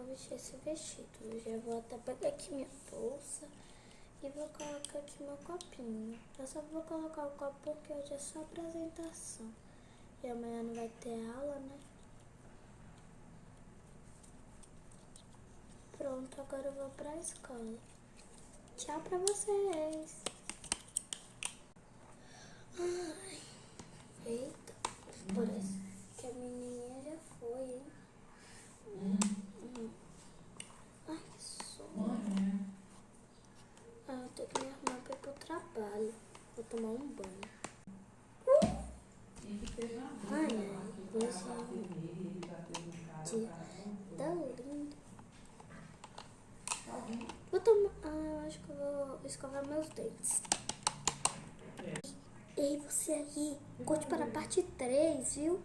vestir esse vestido. Eu já vou até pegar aqui minha bolsa e vou colocar aqui meu copinho. Eu só vou colocar o copo porque hoje é só apresentação. E amanhã não vai ter aula, né? Pronto, agora eu vou pra escola. Tchau pra vocês. Ai, eita, parece que a menininha já foi, hein? Ai, que sono. Ah, eu tenho que me arrumar pra ir pro trabalho. Vou tomar um banho. Ai, hoje é um dia tão lindo. Vou tomar... eu acho que eu vou escovar meus dentes. Ei, você aí, curte para a parte 3, viu?